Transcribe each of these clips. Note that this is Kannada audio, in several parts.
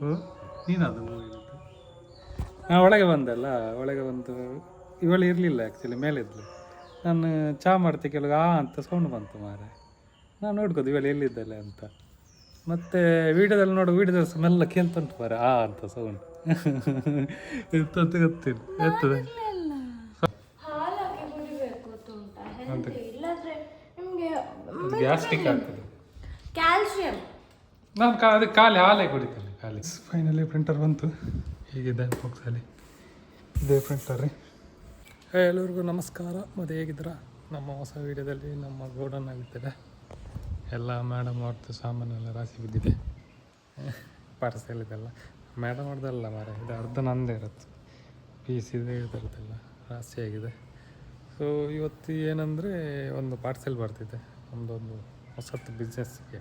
ಹ್ಞೂ ನೀನದು ಹಾಂ ಒಳಗೆ ಬಂದಲ್ಲ, ಒಳಗೆ ಬಂದು ಇವಳು ಇರಲಿಲ್ಲ ಆ್ಯಕ್ಚುಲಿ, ಮೇಲಿದ್ಲು. ನಾನು ಚಹಾ ಮಾಡ್ತೆ ಕೆಲವು ಅಂತ ಸೌಂಡ್ ಬಂತು ಮಾರೆ. ನಾನು ನೋಡ್ಕೋದು ಇವಳು ಎಲ್ಲಿದ್ದಲ್ಲ ಅಂತ. ಮತ್ತು ವೀಡಿಯೋದಲ್ಲಿ ವೀಡಿಯೋದಲ್ಲಿ ಸ್ಮೆಲ್ಲ ಕೇಳ್ತುಂಟು ಮಾರೆ ಅಂತ ಸೌಂಡ್. ಎಂತಂತ ಗೊತ್ತಿಲ್ಲ ಎತ್ತದೆ ಗ್ಯಾಸ್ಟ್ರಿಕ್ ಆಗ್ತದೆ. ಕ್ಯಾಲ್ಸಿಯಂ ನಾನು ಅದಕ್ಕೆ ಖಾಲಿ ಹಾಲೇ ಕುಡಿತೇನೆ ಖಾಲಿ. ಫೈನಲಿ ಪ್ರಿಂಟರ್ ಬಂತು. ಹೀಗಿದೆ ಬಾಕ್ಸಲ್ಲಿ ಇದೇ ಪ್ರಿಂಟರ್ ರೀ. ಎಲ್ಲರಿಗೂ ನಮಸ್ಕಾರ. ಮತ್ತು ಹೇಗಿದ್ದೀರಾ? ನಮ್ಮ ಹೊಸ ವೀಡಿಯೋದಲ್ಲಿ ನಮ್ಮ ಗೋಡನ್ ಆಗಿದ್ದೇವೆ. ಎಲ್ಲ ಮೇಡಮ್ ಅವ್ರದ್ದು ಸಾಮಾನೆಲ್ಲ ರಾಶಿ ಬಿದ್ದಿದೆ. ಪಾರ್ಸೆಲ್ ಇದೆಲ್ಲ ಮೇಡಮ್ ಅವ್ರದ್ದಲ್ಲ ಮಾರೆ, ಇದು ಅರ್ಧ ನಂದೇ ಇರುತ್ತೆ. ಪೀಸ್ ಇದೆ ಇದರದ್ದೆಲ್ಲ ರಾಶಿ ಆಗಿದೆ. ಸೊ ಇವತ್ತು ಏನಂದರೆ ಒಂದು ಪಾರ್ಸೆಲ್ ಬರ್ತಿದೆ. ನಮ್ಮದೊಂದು ಹೊಸತ್ತು ಬಿಸ್ನೆಸ್ಗೆ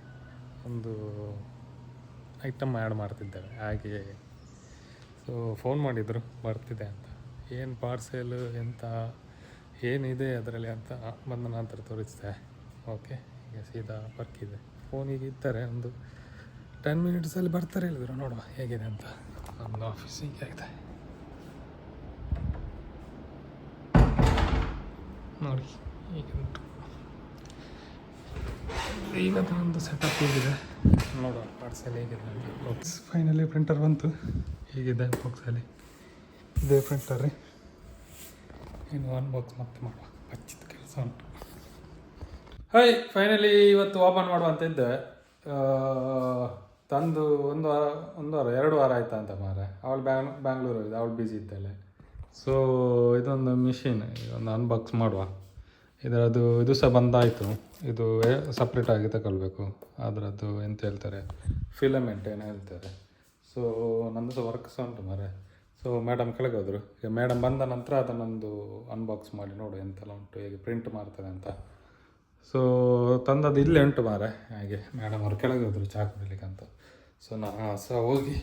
ಒಂದು ಐಟಮ್ ಆ್ಯಡ್ ಮಾಡ್ತಿದ್ದೇವೆ ಹಾಗೆ. ಸೊ ಫೋನ್ ಮಾಡಿದರು ಬರ್ತಿದೆ ಅಂತ. ಏನು ಪಾರ್ಸೆಲು ಎಂತ ಏನಿದೆ ಅದರಲ್ಲಿ ಅಂತ ಬಂದ ನಂತರ ತೋರಿಸ್ದೆ. ಓಕೆ, ಈಗ ಸೀದಾ ವರ್ಕಿದೆ. ಫೋನಿಗೆ ಇದ್ದಾರೆ, ಒಂದು 10 ಮಿನಿಟ್ಸಲ್ಲಿ ಬರ್ತಾರೆ ಹೇಳಿದ್ರು. ನೋಡುವ ಹೇಗಿದೆ ಅಂತ. ನಮ್ಮದು ಆಫೀಸ್ ಹೀಗೆ ಆಗಿದೆ ನೋಡಿ, ಈಗ ಉಂಟು. ಈಗ ಒಂದು ಸೆಟಪ್ ಹೇಗಿದೆ ನೋಡುವ ಪಾರ್ಸೆಲ್ ಹೇಗಿದೆ ಅಂತ. ಬಾಕ್ಸ್ ಫೈನಲಿ ಪ್ರಿಂಟರ್ ಬಂತು. ಹೀಗಿದೆ ಬಾಕ್ಸಲ್ಲಿ ಇದೇ ಪ್ರಿಂಟರ್ ರೀ. ಇನ್ನು ಒಂದು ಬಾಕ್ಸ್ ಮತ್ತೆ ಮಾಡುವ, ಹಚ್ಚಿದ ಕೆಲಸ ಉಂಟು. ಹಾಯ್, ಫೈನಲಿ ಇವತ್ತು ಓಪನ್ ಮಾಡುವ ಅಂತ ಇದ್ದೆ. ತಂದು ಒಂದು ವಾರ 2 ವಾರ ಆಯ್ತಾ ಅಂತ ಮಾರೆ. ಅವಳು ಬ್ಯಾಂಗ್ಳೂರು ಹೋಗಿದೆ, ಅವಳು ಬ್ಯುಸಿ ಇದ್ದಲೆ. ಸೊ ಇದೊಂದು ಮಿಷಿನ್, ಇದೊಂದು ಅನ್ಬಾಕ್ಸ್ ಮಾಡುವ. ಇದರದ್ದು ಇದು ಸಹ ಬಂದಾಯಿತು. ಇದು ಸಪ್ರೇಟಾಗಿ ತಗೊಳ್ಬೇಕು. ಅದರದ್ದು ಎಂತ ಹೇಳ್ತಾರೆ, ಫಿಲಮೆಂಟ್ ಏನೋ ಹೇಳ್ತಾರೆ. ಸೊ ನಂದು ಸಹ ವರ್ಕ್ ಸಹ ಉಂಟು ಮಾರೆ. ಸೊ ಮೇಡಮ್ ಕೆಳಗೆ ಹೋದರು. ಈಗ ಮೇಡಮ್ ಬಂದ ನಂತರ ಅದನ್ನೊಂದು ಅನ್ಬಾಕ್ಸ್ ಮಾಡಿ ನೋಡು ಎಂತೆಲ್ಲ ಉಂಟು, ಹೇಗೆ ಪ್ರಿಂಟ್ ಮಾಡ್ತದೆ ಅಂತ. ಸೊ ತಂದದ್ದು ಇಲ್ಲೇ ಉಂಟು ಮಾರೆ. ಹಾಗೆ ಮೇಡಮ್ ಅವರು ಕೆಳಗೆ ಹೋದರು ಚಹಾ ಕುಡಿಲಿಕ್ಕೆ ಅಂತ. ಸೊ ನಾನು ಸಹ ಹೋಗಿ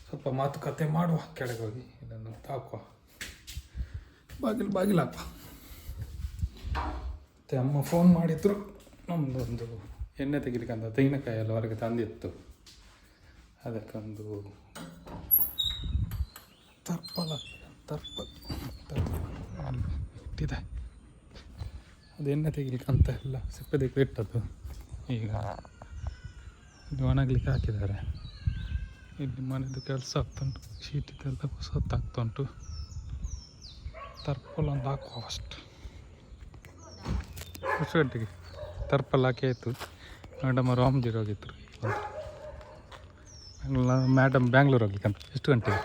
ಸ್ವಲ್ಪ ಮಾತುಕತೆ ಮಾಡುವ ಕೆಳಗೆ ಹೋಗಿ. ಇದನ್ನು ಹಾಕುವ, ಬಾಗಿಲು ಹಾಕುವ. ಮತ್ತು ಅಮ್ಮ ಫೋನ್ ಮಾಡಿದ್ರು, ನಮ್ಮದೊಂದು ಎಣ್ಣೆ ತೆಗಿಲಿಕ್ಕೆ ಅಂತ ತೆಂಗಿನಕಾಯಿ ಎಲ್ಲ ಹೊರಗೆ ತಂದಿತ್ತು. ಅದಕ್ಕೊಂದು ತರ್ಪಲ ಇಟ್ಟಿದೆ. ಅದು ಎಣ್ಣೆ ತೆಗಿಲಿಕ್ಕೆ ಅಂತ ಎಲ್ಲ ಸಿಪ್ಪೆ ತೆಗೆದು ಇಟ್ಟದ್ದು. ಈಗ ಇದು ಒಣಗಲಿಕ್ಕೆ ಹಾಕಿದ್ದಾರೆ. ಇಲ್ಲಿ ಮನೆಯದು ಕೆಲಸ ಆಗ್ತುಂಟು, ಶೀಟಿದೆಲ್ಲ ಹೊಸತ್ತಾಗ್ತಾ ಉಂಟು. ತರ್ಪಲ್ ಒಂದು ಹಾಕುವ ಫಸ್ಟ್. ಎಷ್ಟು ಗಂಟೆಗೆ ತರ್ಪಲ್ ಹಾಕಿ ಆಯಿತು. ಮೇಡಮ್ ಅವರು ರಾಮಗಿರಿ ಹೋಗಿದ್ರು. ಮೇಡಮ್ ಬ್ಯಾಂಗ್ಳೂರು ಹೋಗ್ಲಿಕ್ಕಂತ. ಎಷ್ಟು ಗಂಟೆಗೆ?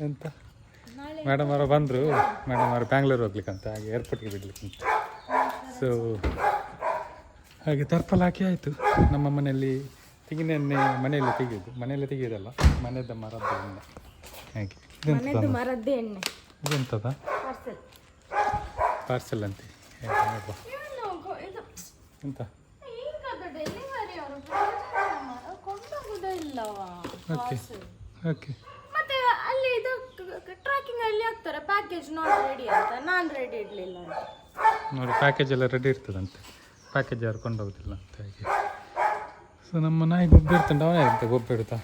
ಎಂತ ಮೇಡಮ್ ಅವರು ಬಂದರು. ಮೇಡಮ್ ಅವರು ಬ್ಯಾಂಗ್ಳೂರು ಹೋಗ್ಲಿಕ್ಕಂತ, ಹಾಗೆ ಏರ್ಪೋರ್ಟ್ಗೆ ಬಿಡ್ಲಿಕ್ಕಂತ. ಸೊ ಹಾಗೆ ತರ್ಪಲ್ ಹಾಕಿ ಆಯಿತು. ನಮ್ಮ ಮನೆಯಲ್ಲಿ ತೆಂಗಿನ ಎಣ್ಣೆ ಮನೆಯಲ್ಲಿ ತೆಗೆಯೋದಲ್ಲ, ಮನೆಯದ ಮರದ ಎಣ್ಣೆ. ಹಾಗೆ ಮರದ್ದೇ ಎಣ್ಣೆ. ಇದೆಂತದ ಪಾರ್ಸೆಲ್ ಅಂತ ಎಂತ? Okay okay. ಮತ್ತೆ ಅಲ್ಲಿ ಇದು ಟ್ರ್ಯಾಕಿಂಗ್ ಅಲ್ಲಿ ಹಾಕ್ತಾರೆ ಪ್ಯಾಕೇಜ್ ನಾಟ್ ರೆಡಿ ಅಂತ. ನಾನು ರೆಡಿ ಇರಲಿಲ್ಲ ನೋಡಿ, ಪ್ಯಾಕೇಜ್ ಎಲ್ಲ ರೆಡಿ ಇರ್ತದಂತೆ. ಪ್ಯಾಕೇಜ್ ಯಾರು ಕೊಂಡೋಗೋದಿಲ್ಲ ಅಂತ. ಹಾಗೆ ಸೊ ನಮ್ಮ ನಾಯಿ ಗೊಬ್ಬರ ಇರ್ತಂಡು, ಅವನೇ ಇರುತ್ತೆ ಗೊಬ್ಬರ ಇಡ್ತಾ.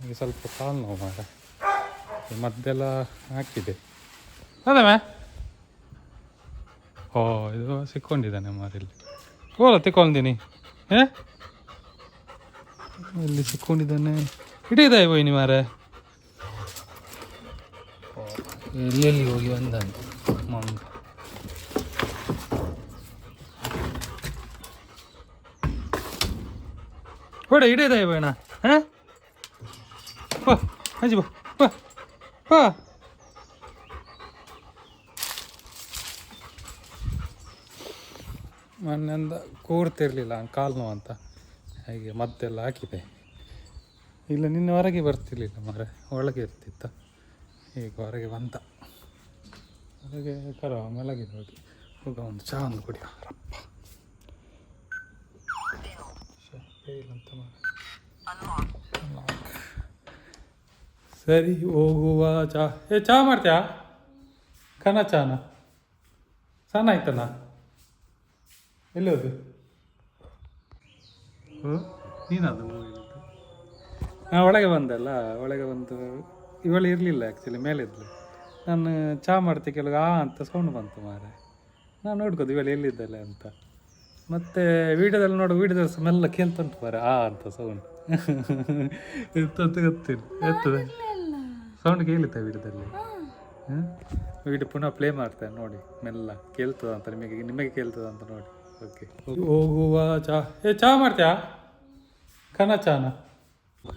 ಈಗ ಸ್ವಲ್ಪ ಕಾಲು ನೋವು ಮಾರ, ಮದ್ದೆಲ್ಲ ಹಾಕಿದೆ. ಅದವೇ ಇದು ಸಿಕ್ಕೊಂಡಿದ್ದಾನೆ ಮಾರಿಲ್ಲಿ. ಓಲ ತಿಕ್ಕೊಂಡಿನಿ. ಇಲ್ಲಿ ಸಿಕ್ಕೊಂಡಿದ್ದಾನೆ. ಹಿಡಿದ ಹೋಯ್ನಿ ಮಾರೆ. ಎಲ್ಲೆಲ್ಲಿ ಹೋಗಿ ಬಂದಾನೆ ಮಂಗ. ಹೊಡ ಹಿಡಿದ ಹೋಯ್ಣ. ಬಾ ಅಜ್ಜಿ ಬಾ ಬಾ ಬಾ. ಮೊನ್ನೆಂದ ಕೂರ್ತಿರ್ಲಿಲ್ಲ ಕಾಲು ನೋವು ಅಂತ, ಹಾಗೆ ಮದ್ದೆಲ್ಲ ಹಾಕಿದೆ. ಇಲ್ಲ ನಿನ್ನೆ ಹೊರಗೆ ಬರ್ತಿರ್ಲಿಲ್ಲ ಮಾರೆ, ಒಳಗೆ ಇರ್ತಿತ್ತ. ಈಗ ಹೊರಗೆ ಬಂದ. ಹೊರಗೆ ಕರ ಮೆಲಗಿದೆ ಹೋಗಿ. ಹೋಗ ಒಂದು ಚಹಾ ಒಂದು ಕುಡಿಯೋ ರಪ್ಪ. ಇಲ್ಲಂತ ಸರಿ ಹೋಗುವ. ಚಹಾ ಮಾಡ್ತೀಯಾ? ಕನ ಚಾನ ಸಣ್ಣ ಆಯ್ತಣ್ಣ. ಎಲ್ಲಿ ಹೋದು ನೀನದು ಒಳಗೆ ಬಂದಲ್ಲ, ಒಳಗೆ ಬಂದು ಇವಳು ಇರಲಿಲ್ಲ ಆ್ಯಕ್ಚುಲಿ, ಮೇಲಿದ್ಲು. ನಾನು ಚಹಾ ಮಾಡ್ತೆ ಕೆಲವು ಅಂತ ಸೌಂಡ್ ಬಂತು ಮಾರೆ. ನಾನು ನೋಡ್ಕೋದು ಇವಳು ಎಲ್ಲಿದ್ದಲ್ಲ ಅಂತ. ಮತ್ತು ವೀಡಿಯೋದಲ್ಲಿ ವೀಡಿಯೋದಲ್ಲಿ ಸ್ಮೆಲ್ಲ ಕೇಳ್ತುಂಟು ಮಾರೆ ಅಂತ ಸೌಂಡ್. ಎಂತಂತ ಗೊತ್ತಿಲ್ಲ, ಎತ್ತದ ಸೌಂಡ್ ಕೇಳಿತ ವೀಡಿಯೋದಲ್ಲಿ. ವೀಡಿಯೋ ಪುನಃ ಪ್ಲೇ ಮಾಡ್ತೇನೆ ನೋಡಿ, ಮೆಲ್ಲ ಕೇಳ್ತದ ಅಂತ ನಿಮಗೆ ಕೇಳ್ತದ ಅಂತ ನೋಡಿ. ಓಕೆ, ಹೋಗುವ ಚಹಾ ಮಾಡ್ತೀಯಾ? ಚಾನ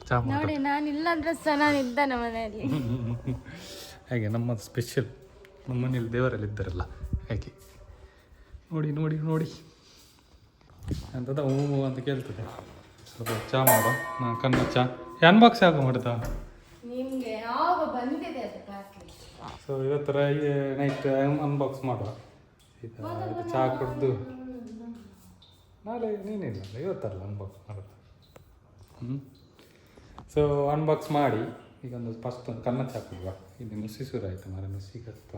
ಚಹಾ ನೋಡಿ, ನಾನು ಇಲ್ಲಾಂದ್ರೆ ಸಹ ನಾನು ಇದ್ದಾನೆ ಮನೆಯಲ್ಲಿ. ಹಾಗೆ ನಮ್ಮದು ಸ್ಪೆಷಲ್, ನಮ್ಮ ಮನೇಲಿ ದೇವರಲ್ಲಿ ಇದ್ದಾರಲ್ಲ ಹಾಗೆ. ನೋಡಿ ನೋಡಿ ನೋಡಿ ಅಂತದ ಹೂ ಅಂತ ಕೇಳ್ತದೆ. ಸ್ವಲ್ಪ ಚಹಾ ಮಾಡೋ, ನಾನು ಕನ್ನ ಚಹಾ ಅನ್ಬಾಕ್ಸ್ ಯಾಕೆ ಮಾಡ್ತಾ ನಿಮಗೆ ಯಾವಾಗ ಬಂದಿದೆ ಅದು ಪ್ಯಾಕೇಜ್. ಸೊ ಇವತ್ತರ ನೈಟ್ ಅನ್ಬಾಕ್ಸ್ ಮಾಡುವ. ಇದು ಚಹಾ ಕುಡ್ದು ನಾಳೆ ನೀನಿಲ್ಲ ಇವತ್ತಲ್ಲ ಅನ್ಬಾಕ್ಸ್ ಮಾಡೋದು. ಸೊ ಅನ್ಬಾಕ್ಸ್ ಮಾಡಿ ಈಗ ಒಂದು ಫಸ್ಟ್ ಒಂದು ಕನ್ನ ಚಹಾ ಕುಡುವ. ಇಲ್ಲಿ ನುಸಿ ಶುರು ಆಯಿತು ಮರ, ನುಸಿ ಕತ್ತು.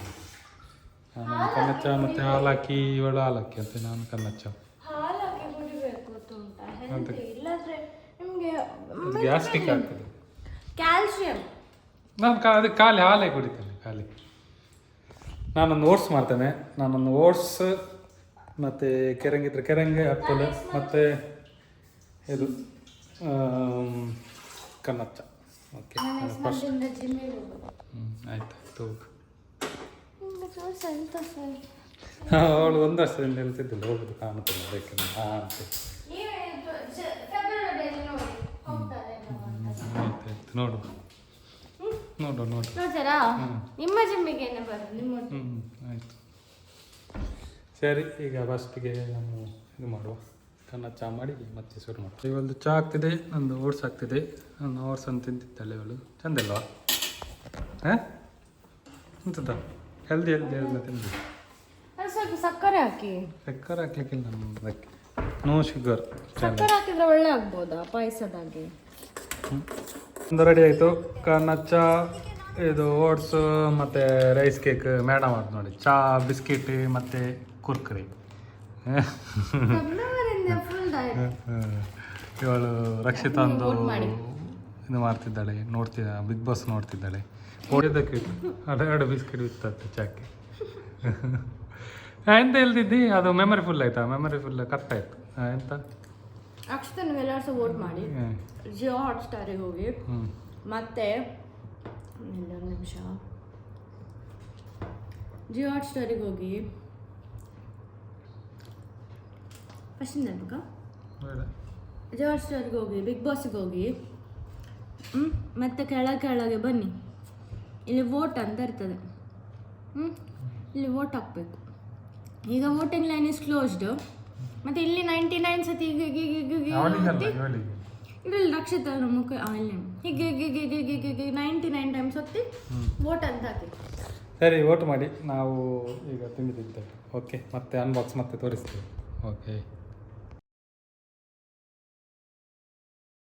ನಾನು ಕನ್ನ ಚಹಾ ಮತ್ತು ಹಾಲಾಕಿ, ಇವಳು ಹಾಲಾಕಿ ಅಂತ ನಾನು ಕನ್ನ ಚಹಾ. ಹಾಲಾಕಿ ಕುಡಿಬೇಕು ಅಂತ ಇಲ್ಲಾಂದ್ರೆ ನಿಮಗೆ ಗ್ಯಾಸ್ಟ್ರಿಕ್ ಆಗ್ತದೆ. ಕ್ಯಾಲ್ಸಿಯಂ. ನಾನು ಅದಕ್ಕೆ ಖಾಲಿ ಹಾಲೇ ಕುಡಿತೇನೆ. ಖಾಲಿ ನಾನೊಂದು ಓಟ್ಸ್ ಮಾಡ್ತೇನೆ. ನಾನೊಂದು ಓಟ್ಸ್ ಮತ್ತು ಕೆರಂಗಿದ್ರೆ ಕೆರಂಗೆ, ಆ್ಯಪಲ್ ಮತ್ತು ಇದು ಕನ್ನಚ್ಚ. ಓಕೆ ಫಸ್ಟ್ ಆಯ್ತಾಯ್ತು. ಅವಳು ಒಂದು ವರ್ಷದಿಂದ ಹೇಳ್ತಿದ್ದಿಲ್ಲ ಹೋಗುದು ಕಾಣುತ್ತಿಲ್ಲ ಅದಕ್ಕೆ ಅಂತ. ಆಯ್ತಾಯ್ತು ನೋಡು ನೋಡು ನೋಡು ನಿಮ್ಮ ಜಿಮ್ಮಿಗೆ ಆಯಿತು ಸರಿ. ಈಗ ಫಸ್ಟಿಗೆ ನಾವು ಇದು ಮಾಡುವ, ಕನ್ನ ಚಹಾ ಮಾಡಿ ಮತ್ತೆ ಶುರು ಮಾಡುವ. ಇವತ್ತು ಚಹಾ ಆಗ್ತಿದೆ, ನಂದು ಓಟ್ಸ್ ಆಗ್ತಿದೆ. ನಾನು ಓಟ್ಸ್ ಅಂತ ತಿಂತಿದ್ದಾಳೆ ಇವಳು. ಚಂದ ಅಲ್ವಾ? ಹಾಂ ಎಂತದ ಹೆಲ್ದಿ ಹೆಲ್ದಿ ಎಲ್ಲ ತಿಂದು. ಸ್ವಲ್ಪ ಸಕ್ಕರೆ ಹಾಕಿ. ಸಕ್ಕರೆ ಹಾಕ್ಲಿಕ್ಕಿಲ್ಲ ನಮ್ಮದಕ್ಕೆ, ನೋ ಶುಗರ್. ಸಕ್ಕರೆ ಹಾಕಿದ್ರೆ ಒಳ್ಳೆ ಆಗ್ಬೋದಾ ಪಾಯಸದಾಗೆ? ಒಂದು ರೆಡಿ ಆಯಿತು. ಕನ್ನ ಚಹಾ, ಇದು ಓಟ್ಸ್ ಮತ್ತು ರೈಸ್ ಕೇಕ್ ಮೇಡಮ್ ಅದು ನೋಡಿ. ಚಹಾ, ಬಿಸ್ಕಿಟ್ ಮತ್ತು ಕುರ್ಕುರಿ. ಇವಳು ರಕ್ಷಿತಾ ಒಂದು ಇದು ಮಾಡ್ತಿದ್ದಾಳೆ, ಬಿಗ್ ಬಾಸ್ ನೋಡ್ತಿದ್ದಾಳೆ. ಓಡಿದ್ದಕ್ಕೆ ಎರಡು ಬಿಸ್ಕಿಟ್ ಬಿತ್ತತ್ತೆ ಚಾಕೆ. ಎಂತ ಹೇಳ್ತಿದ್ದಿ? ಅದು ಮೆಮರಿ ಫುಲ್ ಆಯ್ತಾ? ಮೆಮರಿ ಫುಲ್ ಕಟ್ ಆಯ್ತು. ಎಂತ ಅಕ್ಷತಾ ನೀವೆಲ್ಲರೂ ಸಹ ವೋಟ್ ಮಾಡಿ. ಜಿಯೋ ಹಾಟ್ ಸ್ಟಾರಿಗೆ ಹೋಗಿ, ಮತ್ತೆ ಒಂದು ನಿಮಿಷ, ಜಿಯೋ ಹಾಟ್ ಸ್ಟಾರಿಗೆ ಹೋಗಿ ಫಸ್ಟಿಂದ ಬೇಕಾ? ಜಿಯೋ ಹಾಟ್ ಸ್ಟಾರಿಗೆ ಹೋಗಿ, ಬಿಗ್ ಬಾಸ್ಗೆ ಹೋಗಿ, ಮತ್ತೆ ಕೆಳಗೆ ಬನ್ನಿ. ಇಲ್ಲಿ ವೋಟ್ ಅಂತ ಇರ್ತದೆ. ಇಲ್ಲಿ ವೋಟ್ ಹಾಕಬೇಕು. ಈಗ ವೋಟಿಂಗ್ ಲೈನ್ ಇಸ್ ಕ್ಲೋಸ್ಡ್. ಮತ್ತೆ ಇಲ್ಲಿ 99 ಸತಿ ಇಲ್ಲಿ ರಕ್ಷಿತ ಮುಖ ಇಲ್ಲಿ ಹೀಗೆ 99 ಟೈಮ್ಸ್ ಹೊತ್ತಿ ವೋಟ್ ಅಂತ ಹಾಕಿ. ಸರಿ, ವೋಟ್ ಮಾಡಿ. ನಾವು ಈಗ ತಿಂದಿದ್ದೇವೆ. ಓಕೆ, ಮತ್ತೆ ಅನ್ಬಾಕ್ಸ್ ಮತ್ತೆ ತೋರಿಸ್ತೀವಿ. ಓಕೆ.